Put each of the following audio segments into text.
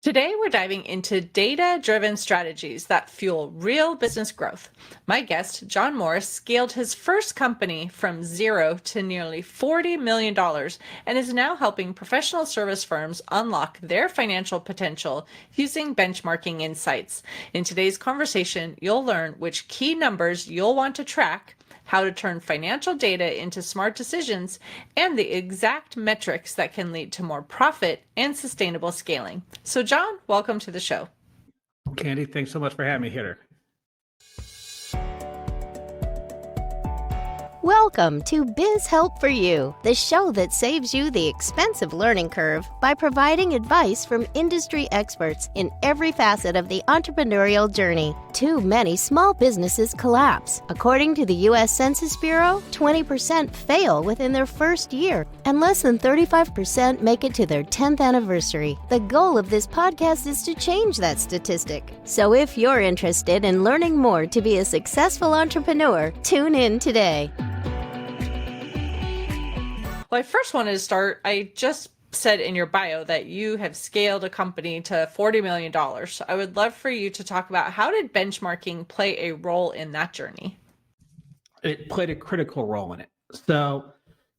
Today, we're diving into data-driven strategies that fuel real business growth. My guest, Jon Morris, scaled his first company from zero to nearly $40 million and is now helping professional service firms unlock their financial potential using benchmarking insights. In today's conversation, you'll learn which key numbers you'll want to track, how to turn financial data into smart decisions, and the exact metrics that can lead to more profit and sustainable scaling. So, Jon, welcome to the show. Candy, thanks so much for having me here. Welcome to Biz Help for You, the show that saves you the expensive learning curve by providing advice from industry experts in every facet of the entrepreneurial journey. Too many small businesses collapse. According to the U.S. Census Bureau, 20% fail within their first year, and less than 35% make it to their 10th anniversary. The goal of this podcast is to change that statistic. So if you're interested in learning more to be a successful entrepreneur, tune in today. Well, I first wanted to start, I just said in your bio that you have scaled a company to $40 million. So I would love for you to talk about how did benchmarking play a role in that journey? It played a critical role in it. So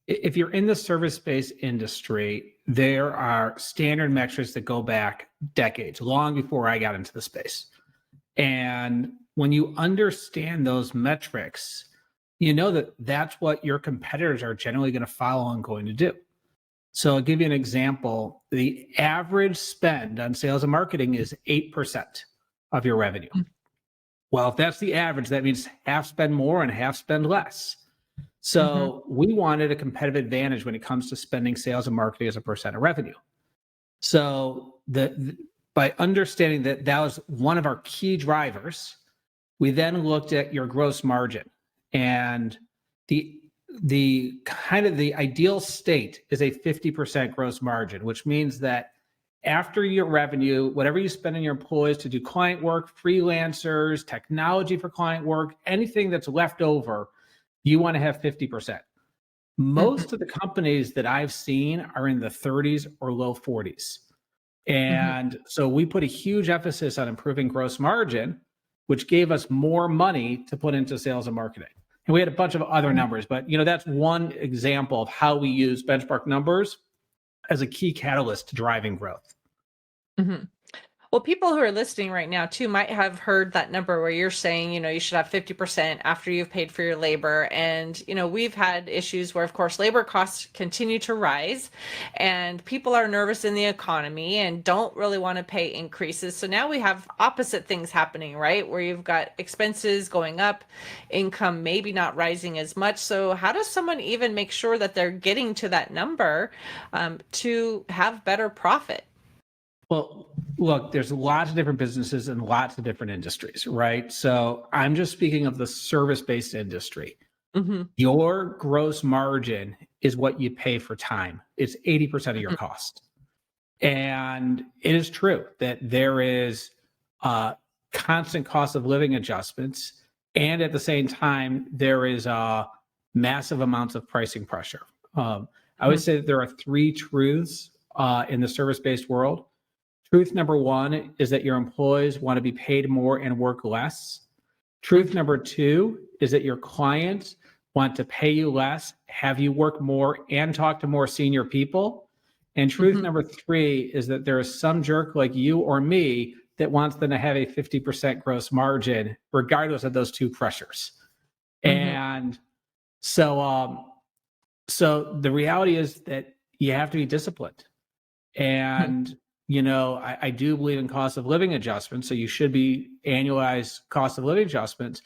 if you're in the service-based industry, there are standard metrics that go back decades, long before I got into the space. And when you understand those metrics, you know that that's what your competitors are generally going to follow and going to do. So I'll give you an example. The average spend on sales and marketing is 8% of your revenue. Well, if that's the average, that means half spend more and half spend less. So we wanted a competitive advantage when it comes to spending sales and marketing as a percent of revenue. So by understanding that that was one of our key drivers, we then looked at your gross margin. And the kind of the ideal state is a 50% gross margin, which means that after your revenue, whatever you spend on your employees to do client work, freelancers, technology for client work, anything that's left over, you want to have 50%. Most of the companies that I've seen are in the 30s or low 40s. And so we put a huge emphasis on improving gross margin, which gave us more money to put into sales and marketing. And we had a bunch of other numbers, but that's one example of how we use benchmark numbers as a key catalyst to driving growth. Well, people who are listening right now too might have heard that number where you're saying, you should have 50% after you've paid for your labor. And, we've had issues where, of course, labor costs continue to rise and people are nervous in the economy and don't really want to pay increases. So now we have opposite things happening, right? Where you've got expenses going up, income maybe not rising as much. So how does someone even make sure that they're getting to that number to have better profit? Well, look, there's lots of different businesses and lots of different industries, right? So I'm just speaking of the service-based industry. Your gross margin is what you pay for time. It's 80% of your cost. And it is true that there is constant cost of living adjustments. And at the same time, there is massive amounts of pricing pressure. I would say that there are three truths in the service-based world. Truth number one is that your employees want to be paid more and work less. Truth number two is that your clients want to pay you less, have you work more, and talk to more senior people. And truth number three is that there is some jerk like you or me that wants them to have a 50% gross margin, regardless of those two pressures. And so the reality is that you have to be disciplined. And I do believe in cost of living adjustments. So you should be annualized cost of living adjustments,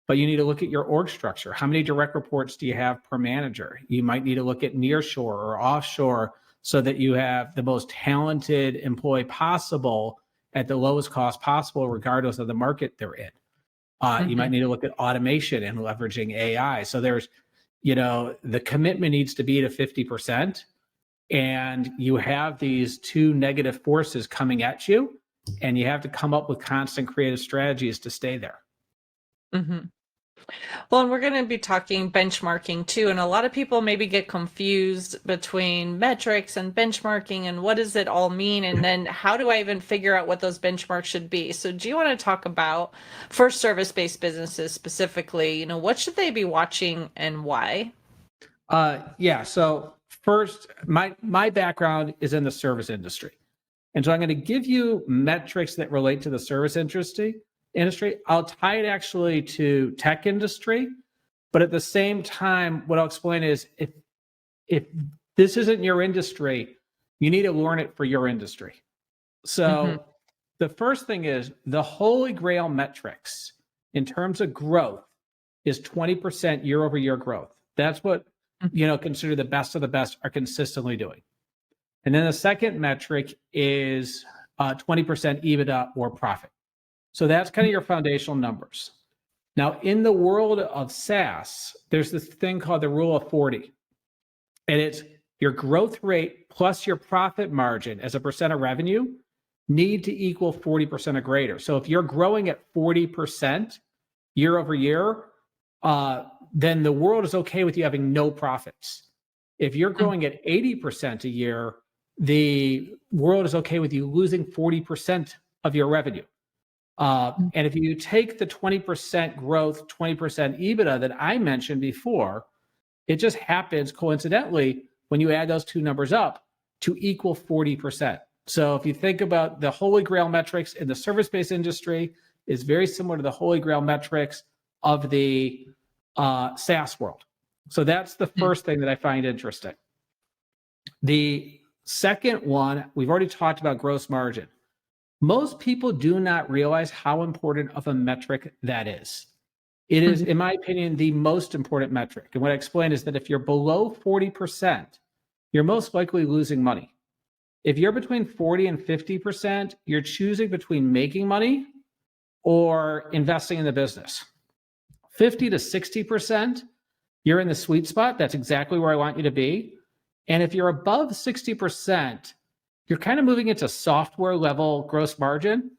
but you need to look at your org structure. How many direct reports do you have per manager? You might need to look at nearshore or offshore so that you have the most talented employee possible at the lowest cost possible, regardless of the market they're in. You might need to look at automation and leveraging AI. So there's, the commitment needs to be to 50%. And you have these two negative forces coming at you, and you have to come up with constant creative strategies to stay there. Well, and we're going to be talking benchmarking too. And a lot of people maybe get confused between metrics and benchmarking and what does it all mean? And then how do I even figure out what those benchmarks should be? So do you want to talk about, for service-based businesses specifically, what should they be watching and why? Yeah. So first, my background is in the service industry. And so I'm going to give you metrics that relate to the service industry. I'll tie it actually to tech industry, but at the same time, what I'll explain is if this isn't your industry, you need to learn it for your industry. So the first thing is the holy grail metrics in terms of growth is 20% year over year growth. That's what consider the best of the best are consistently doing. And then the second metric is 20% EBITDA or profit. So that's kind of your foundational numbers. Now, in the world of SaaS, there's this thing called the rule of 40. And it's your growth rate plus your profit margin as a percent of revenue need to equal 40% or greater. So if you're growing at 40% year over year, then the world is okay with you having no profits. If you're growing at 80% a year, the world is okay with you losing 40% of your revenue. And if you take the 20% growth, 20% EBITDA that I mentioned before, it just happens coincidentally when you add those two numbers up to equal 40%. So if you think about the holy grail metrics in the service-based industry is very similar to the holy grail metrics of the SaaS world. So that's the first thing that I find interesting. The second one, we've already talked about gross margin. Most people do not realize how important of a metric that is. It is, in my opinion, the most important metric. And what I explained is that if you're below 40%, you're most likely losing money. If you're between 40 and 50%, you're choosing between making money or investing in the business. 50 to 60%, you're in the sweet spot. That's exactly where I want you to be. And if you're above 60%, you're kind of moving into software level gross margin.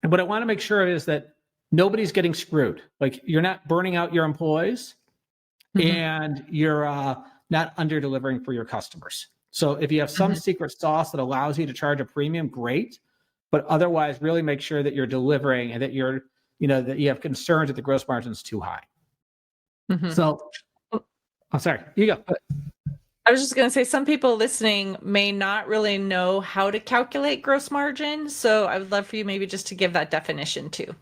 And what I want to make sure is that nobody's getting screwed. Like you're not burning out your employees and you're not under delivering for your customers. So if you have some secret sauce that allows you to charge a premium, great. But otherwise, really make sure that you're delivering and that you're, that you have concerns that the gross margin is too high. So, sorry, you go. I was just going to say, some people listening may not really know how to calculate gross margin. So I would love for you maybe just to give that definition too.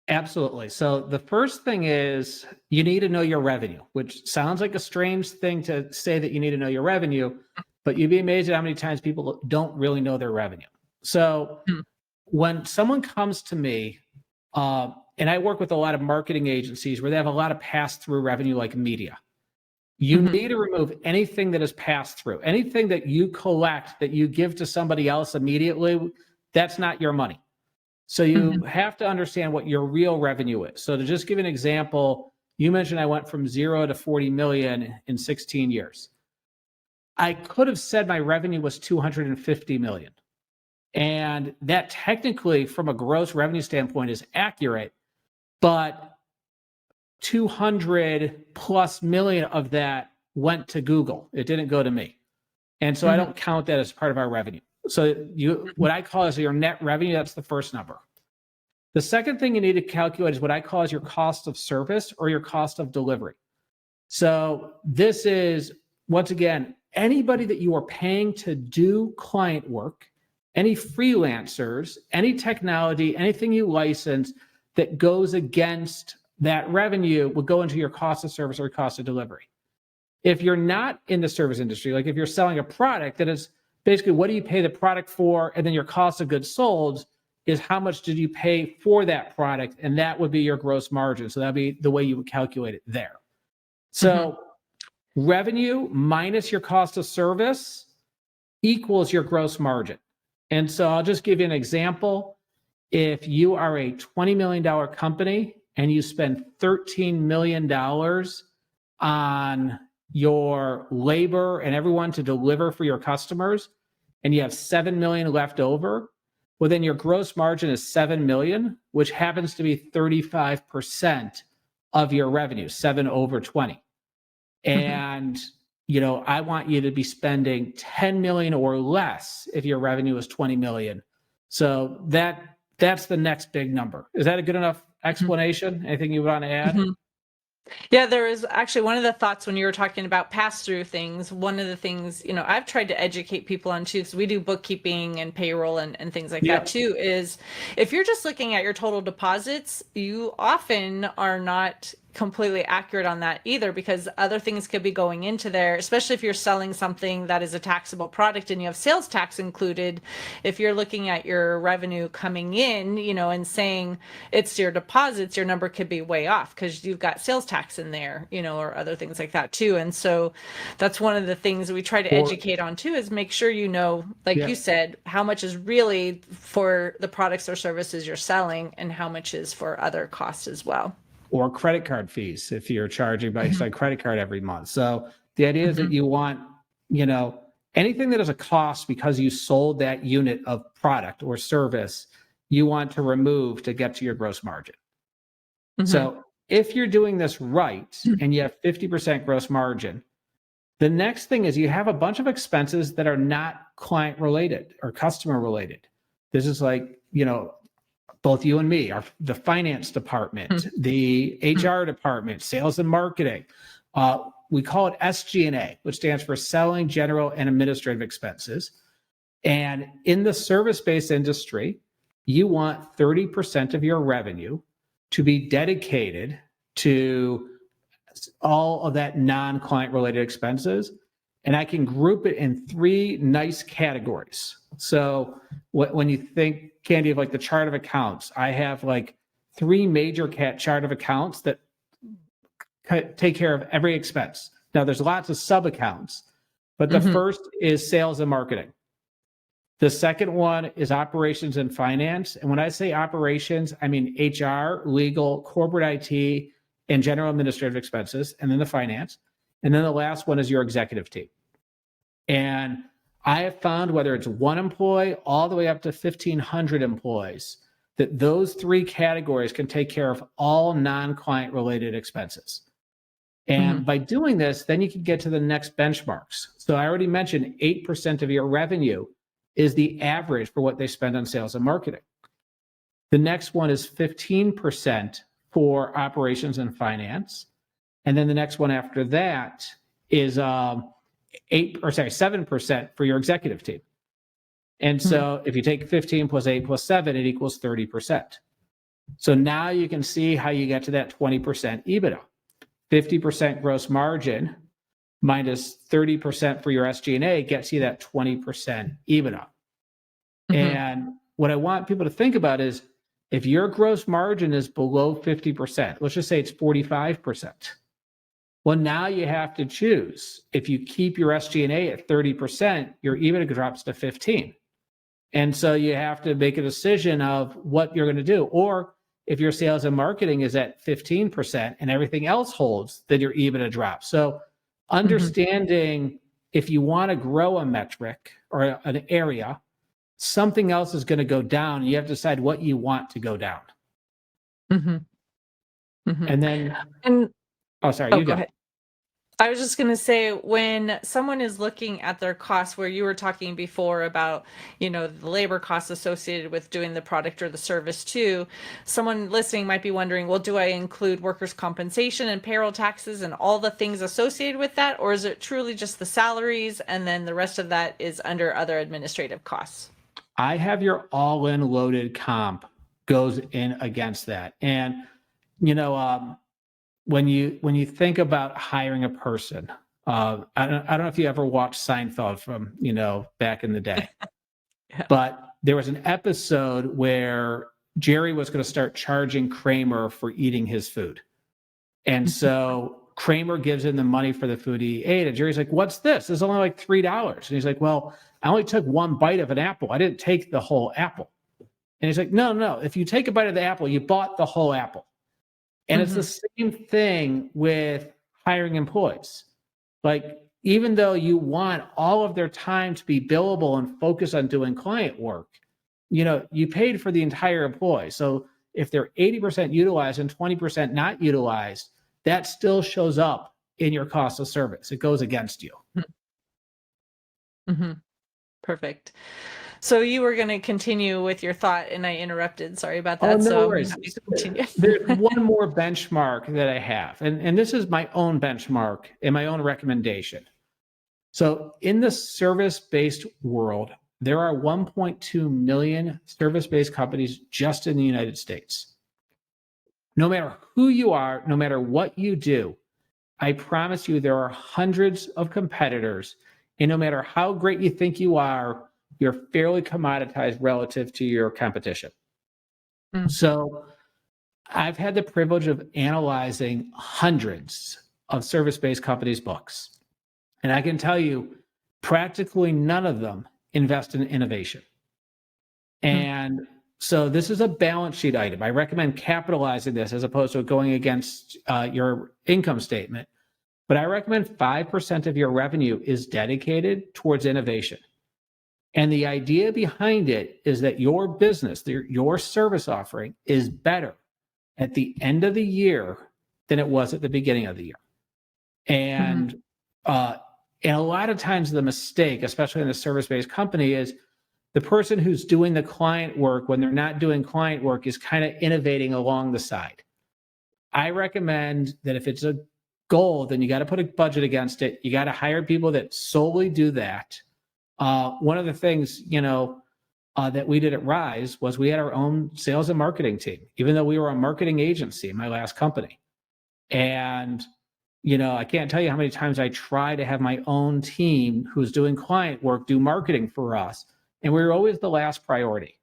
Absolutely. So the first thing is you need to know your revenue, which sounds like a strange thing to say that you need to know your revenue, but you'd be amazed at how many times people don't really know their revenue. So when someone comes to me, and I work with a lot of marketing agencies where they have a lot of pass-through revenue like media. You need to remove anything that is passed through, anything that you collect that you give to somebody else immediately, that's not your money. So you have to understand what your real revenue is. So to just give an example, you mentioned I went from 0 to 40 million in 16 years. I could have said my revenue was 250 million. And that technically from a gross revenue standpoint is accurate, but 200 plus million of that went to Google. It didn't go to me. And so I don't count that as part of our revenue. So what I call is your net revenue, that's the first number. The second thing you need to calculate is what I call is your cost of service or your cost of delivery. So this is, once again, anybody that you are paying to do client work, any freelancers, any technology, anything you license that goes against that revenue will go into your cost of service or cost of delivery. If you're not in the service industry, like if you're selling a product, that is basically what do you pay the product for, and then your cost of goods sold is how much did you pay for that product, and that would be your gross margin. So that'd be the way you would calculate it there. So revenue minus your cost of service equals your gross margin. And so I'll just give you an example. If you are a $20 million company and you spend $13 million on your labor and everyone to deliver for your customers, and you have 7 million left over, well, then your gross margin is 7 million, which happens to be 35% of your revenue, 7 over 20. And, I want you to be spending 10 million or less if your revenue is 20 million. So that's the next big number. Is that a good enough explanation? Anything you want to add? Yeah, there is actually one of the thoughts when you were talking about pass-through things. One of the things, I've tried to educate people on too, because we do bookkeeping and payroll and things like that too, is if you're just looking at your total deposits, you often are not completely accurate on that either, because other things could be going into there, especially if you're selling something that is a taxable product and you have sales tax included. If you're looking at your revenue coming in, and saying it's your deposits, your number could be way off because you've got sales tax in there, or other things like that too. And so that's one of the things that we try to educate on too, is make sure you said, how much is really for the products or services you're selling and how much is for other costs as well. Or credit card fees if you're charging based on credit card every month. So the idea is that you want, anything that is a cost because you sold that unit of product or service, you want to remove to get to your gross margin. So if you're doing this right and you have 50% gross margin, the next thing is you have a bunch of expenses that are not client related or customer related. This is like, both you and me, the finance department, the HR department, sales and marketing. We call it SG&A, which stands for Selling, General, and Administrative Expenses. And in the service-based industry, you want 30% of your revenue to be dedicated to all of that non-client related expenses. And I can group it in 3 nice categories. So when you think, Candy, of like the chart of accounts, I have like 3 major chart of accounts that take care of every expense. Now there's lots of sub accounts, but the first is sales and marketing. The second one is operations and finance. And when I say operations, I mean HR, legal, corporate IT, and general administrative expenses, and then the finance. And then the last one is your executive team. And I have found, whether it's 1 employee all the way up to 1,500 employees, that those 3 categories can take care of all non-client related expenses. And by doing this, then you can get to the next benchmarks. So I already mentioned 8% of your revenue is the average for what they spend on sales and marketing. The next one is 15% for operations and finance. And then the next one after that is 7% for your executive team. And so if you take 15 plus 8 plus 7, it equals 30%. So now you can see how you get to that 20% EBITDA. 50% gross margin minus 30% for your SG&A gets you that 20% EBITDA. And what I want people to think about is, if your gross margin is below 50%, let's just say it's 45%. Well, now you have to choose. If you keep your SG&A at 30%, your EBITDA drops to 15%. And so you have to make a decision of what you're going to do. Or if your sales and marketing is at 15% and everything else holds, then your EBITDA drops. So understanding if you want to grow a metric or an area, something else is going to go down. You have to decide what you want to go down. And then, you go ahead. I was just going to say, when someone is looking at their costs, where you were talking before about, the labor costs associated with doing the product or the service too, someone listening might be wondering, well, do I include workers' compensation and payroll taxes and all the things associated with that? Or is it truly just the salaries and then the rest of that is under other administrative costs? I have your all-in loaded comp goes in against that. And, when you think about hiring a person, I don't know if you ever watched Seinfeld from, back in the day, but there was an episode where Jerry was going to start charging Kramer for eating his food. And so Kramer gives him the money for the food he ate. And Jerry's like, what's this? It's only like $3. And he's like, well, I only took 1 bite of an apple. I didn't take the whole apple. And he's like, no. If you take a bite of the apple, you bought the whole apple. And it's the same thing with hiring employees. Like, even though you want all of their time to be billable and focus on doing client work, you paid for the entire employee. So if they're 80% utilized and 20% not utilized, that still shows up in your cost of service. It goes against you. Mm-hmm. Perfect. So you were going to continue with your thought and I interrupted. Sorry about that. Oh, no so worries. I'm happy to continue. There's one more benchmark that I have, and this is my own benchmark and my own recommendation. So in the service-based world, there are 1.2 million service-based companies just in the United States. No matter who you are, no matter what you do, I promise you there are hundreds of competitors, and no matter how great you think you are, you're fairly commoditized relative to your competition. So I've had the privilege of analyzing hundreds of service-based companies' books. And I can tell you, practically none of them invest in innovation. And so this is a balance sheet item. I recommend capitalizing this as opposed to going against your income statement. But I recommend 5% of your revenue is dedicated towards innovation. And the idea behind it is that your business, your service offering is better at the end of the year than it was at the beginning of the year. And a lot of times the mistake, especially in a service-based company, is the person who's doing the client work when they're not doing client work is kind of innovating along the side. I recommend that if it's a goal, then you got to put a budget against it. You got to hire people that solely do that. One of the things, that we did at Rise was we had our own sales and marketing team, even though we were a marketing agency in my last company. And I can't tell you how many times I try to have my own team who's doing client work do marketing for us. And we were always the last priority.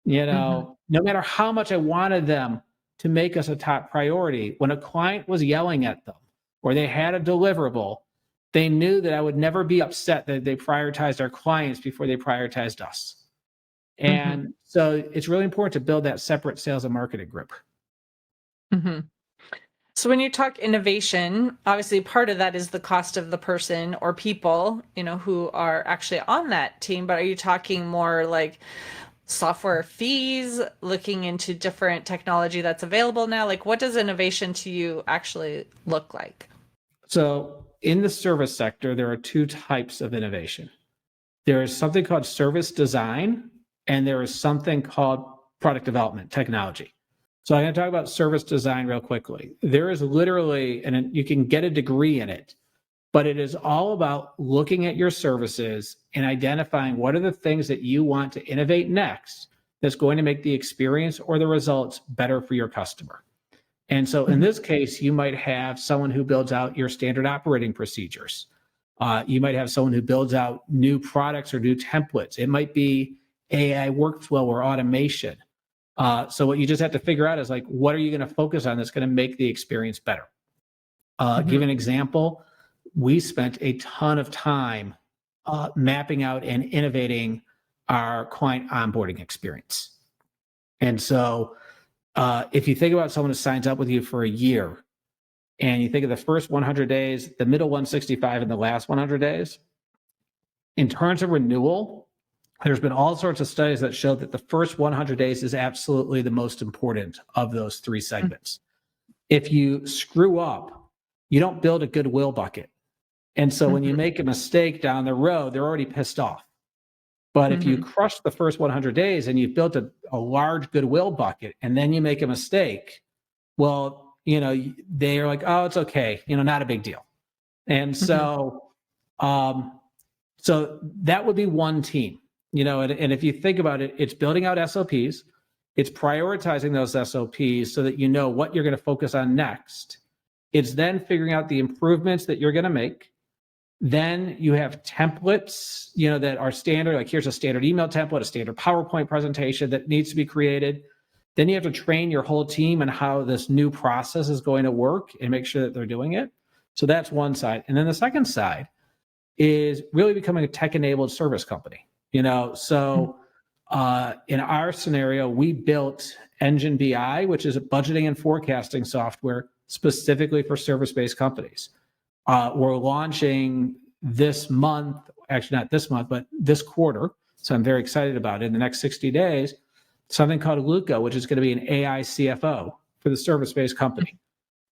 No matter how much I wanted them to make us a top priority, when a client was yelling at them or they had a deliverable, they knew that I would never be upset that they prioritized our clients before they prioritized us. And so it's really important to build that separate sales and marketing group. So when you talk innovation, obviously part of that is the cost of the person or people, who are actually on that team. But are you talking more like software fees, looking into different technology that's available now? Like, what does innovation to you actually look like? So in the service sector, there are two types of innovation. There is something called service design, and there is something called product development technology. So I'm going to talk about service design real quickly. There is literally, and you can get a degree in it, but it is all about looking at your services and identifying what are the things that you want to innovate next that's going to make the experience or the results better for your customer. And so in this case, you might have someone who builds out your standard operating procedures. You might have someone who builds out new products or new templates. It might be AI workflow or automation. So what you just have to figure out is what are you going to focus on that's going to make the experience better? Give an example. We spent a ton of time mapping out and innovating our client onboarding experience. And so if you think about someone who signs up with you for a year and you think of the first 100 days, the middle 165 and the last 100 days, in terms of renewal, there's been all sorts of studies that show that the first 100 days is absolutely the most important of those three segments. If you screw up, you don't build a goodwill bucket. And so when you make a mistake down the road, they're already pissed off. But if you crush the first 100 days and you've built a large goodwill bucket and then you make a mistake, well, they are like, oh, it's okay, not a big deal. And so, so that would be one team. And if you think about it, it's building out SOPs, it's prioritizing those SOPs so that you know what you're going to focus on next. It's then figuring out the improvements that you're going to make. Then you have templates, that are standard, like here's a standard email template, a standard PowerPoint presentation that needs to be created. Then you have to train your whole team on how this new process is going to work and make sure that they're doing it. So that's one side. And then the second side is really becoming a tech-enabled service company. So in our scenario, we built Engine BI, which is a budgeting and forecasting software specifically for service-based companies. We're launching this month, actually not this month, but this quarter. So I'm very excited about it in the next 60 days. something called LUCA, which is going to be an AI CFO for the service-based company.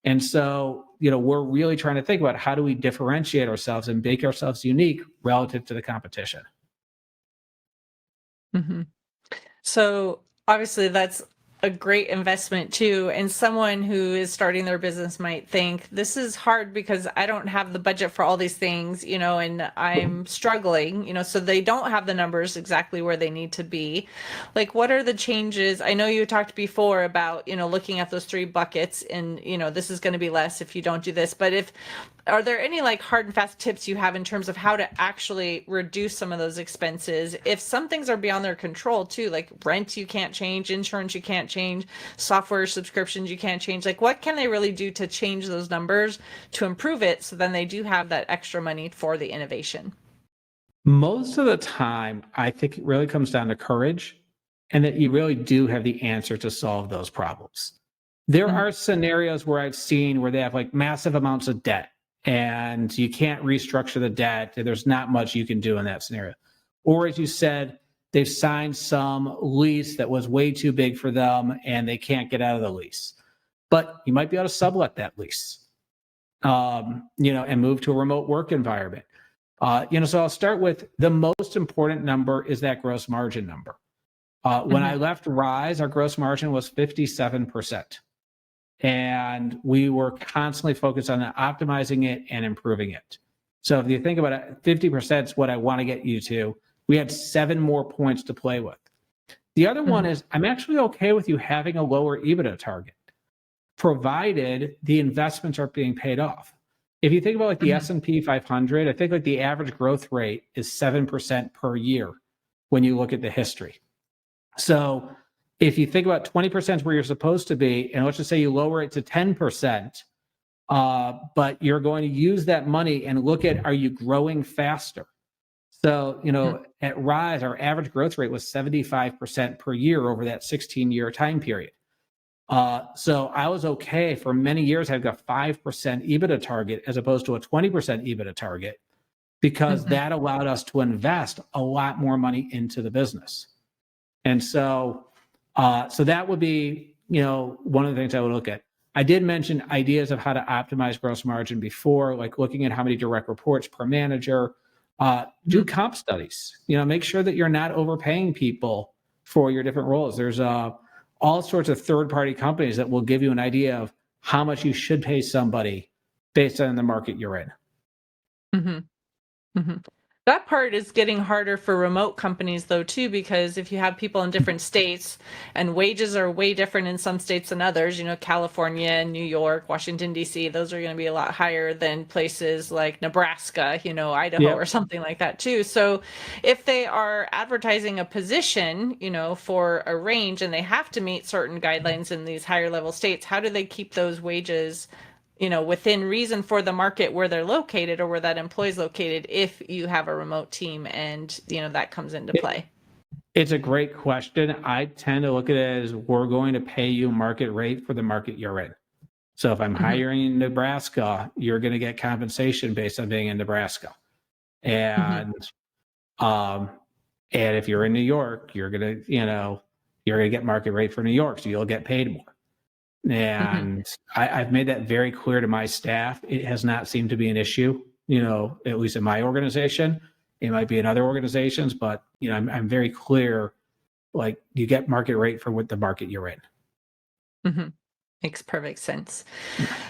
And so, we're really trying to think about how do we differentiate ourselves and make ourselves unique relative to the competition. Mm-hmm. So obviously that's a great investment too. And someone who is starting their business might think this is hard because I don't have the budget for all these things, and I'm struggling, so they don't have the numbers exactly where they need to be. Like, what are the changes? I know you talked before about, looking at those 3 buckets and, this is going to be less if you don't do this, but are there any like hard and fast tips you have in terms of how to actually reduce some of those expenses if some things are beyond their control too, like rent you can't change, insurance you can't change, software subscriptions you can't change? Like, what can they really do to change those numbers to improve it so then they do have that extra money for the innovation? Most of the time, I think it really comes down to courage and that you really do have the answer to solve those problems. There are scenarios where I've seen where they have like massive amounts of debt and you can't restructure the debt. And there's not much you can do in that scenario. Or as you said, they've signed some lease that was way too big for them and they can't get out of the lease. But you might be able to sublet that lease, and move to a remote work environment. So I'll start with the most important number is that gross margin number. When I left Rise, our gross margin was 57%. And we were constantly focused on optimizing it and improving it. So if you think about it, 50% is what I want to get you to. We had 7 more points to play with. The other one is I'm actually okay with you having a lower EBITDA target, provided the investments are being paid off. If you think about like the S&P 500, I think like the average growth rate is 7% per year when you look at the history. So if you think about 20% where you're supposed to be, and let's just say you lower it to 10%, but you're going to use that money and look at, are you growing faster? So, at Rise, our average growth rate was 75% per year over that 16-year time period. So I was okay for many years. I've got 5% EBITDA target as opposed to a 20% EBITDA target because that allowed us to invest a lot more money into the business. And so that would be, one of the things I would look at. I did mention ideas of how to optimize gross margin before, like looking at how many direct reports per manager. Do comp studies. Make sure that you're not overpaying people for your different roles. There's all sorts of third-party companies that will give you an idea of how much you should pay somebody based on the market you're in. That part is getting harder for remote companies though too, because if you have people in different states and wages are way different in some states than others, California, New York, Washington, D.C., those are going to be a lot higher than places like Nebraska, Idaho or something like that too. So if they are advertising a position, for a range and they have to meet certain guidelines in these higher level states, how do they keep those wages within reason for the market where they're located or where that employee is located if you have a remote team and, that comes into play? It's a great question. I tend to look at it as we're going to pay you market rate for the market you're in. So if I'm hiring in Nebraska, you're going to get compensation based on being in Nebraska. And if you're in New York, you're going to get market rate for New York. So you'll get paid more. And I've made that very clear to my staff. It has not seemed to be an issue, at least in my organization. It might be in other organizations, but I'm very clear, like you get market rate for what the market you're in. Makes perfect sense.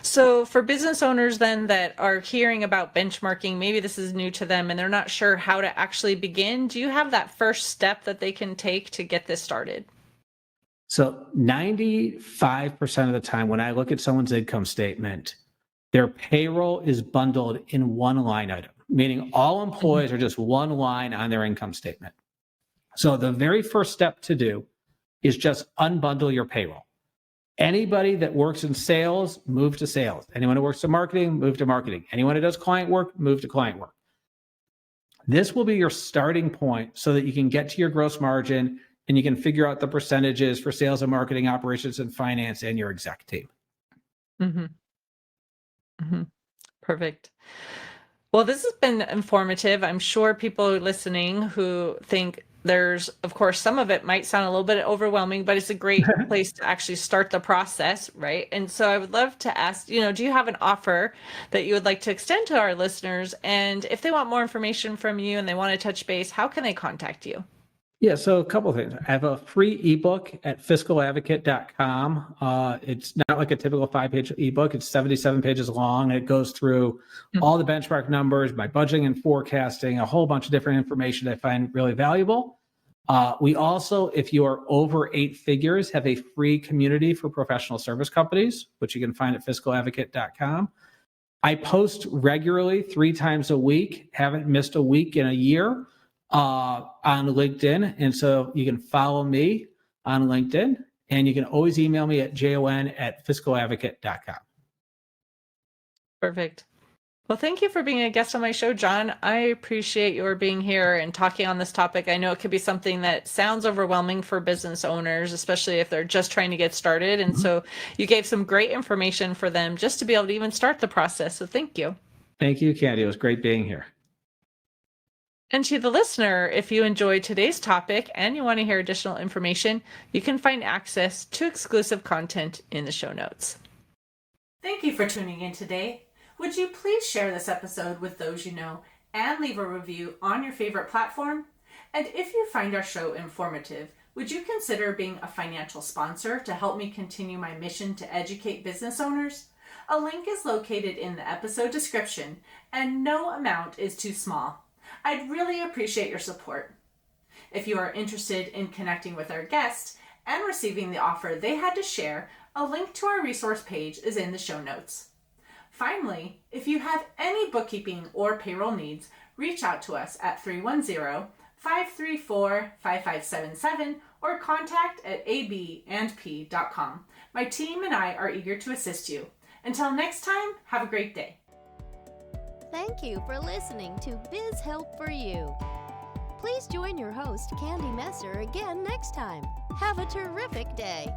So for business owners then that are hearing about benchmarking, maybe this is new to them and they're not sure how to actually begin, do you have that first step that they can take to get this started? So 95% of the time when I look at someone's income statement, their payroll is bundled in one line item, meaning all employees are just one line on their income statement. So the very first step to do is just unbundle your payroll. Anybody that works in sales, move to sales. Anyone who works in marketing, move to marketing. Anyone who does client work, move to client work. This will be your starting point so that you can get to your gross margin and you can figure out the percentages for sales and marketing, operations and finance, and your exec team. Perfect. Well, this has been informative. I'm sure people listening who think There's, of course, some of it might sound a little bit overwhelming, but it's a great place to actually start the process, right? And so I would love to ask, do you have an offer that you would like to extend to our listeners? And if they want more information from you and they want to touch base, how can they contact you? Yeah, so a couple of things. I have a free ebook at fiscaladvocate.com. It's not like a typical 5-page ebook. It's 77 pages long. It goes through all the benchmark numbers, my budgeting and forecasting, a whole bunch of different information I find really valuable. We also, if you are over 8 figures, have a free community for professional service companies, which you can find at fiscaladvocate.com. I post regularly 3 times a week, haven't missed a week in a year. On LinkedIn. And so you can follow me on LinkedIn, and you can always email me at jon@fiscaladvocate.com. Perfect. Well, thank you for being a guest on my show, Jon. I appreciate your being here and talking on this topic. I know it could be something that sounds overwhelming for business owners, especially if they're just trying to get started. And so you gave some great information for them just to be able to even start the process. So thank you. Thank you, Candy. It was great being here. And to the listener, if you enjoyed today's topic and you want to hear additional information, you can find access to exclusive content in the show notes. Thank you for tuning in today. Would you please share this episode with those you know and leave a review on your favorite platform? And if you find our show informative, would you consider being a financial sponsor to help me continue my mission to educate business owners? A link is located in the episode description, and no amount is too small. I'd really appreciate your support. If you are interested in connecting with our guest and receiving the offer they had to share, a link to our resource page is in the show notes. Finally, if you have any bookkeeping or payroll needs, reach out to us at 310-534-5577 or contact@abandp.com. My team and I are eager to assist you. Until next time, have a great day. Thank you for listening to Biz Help for You. Please join your host, Candy Messer, again next time. Have a terrific day.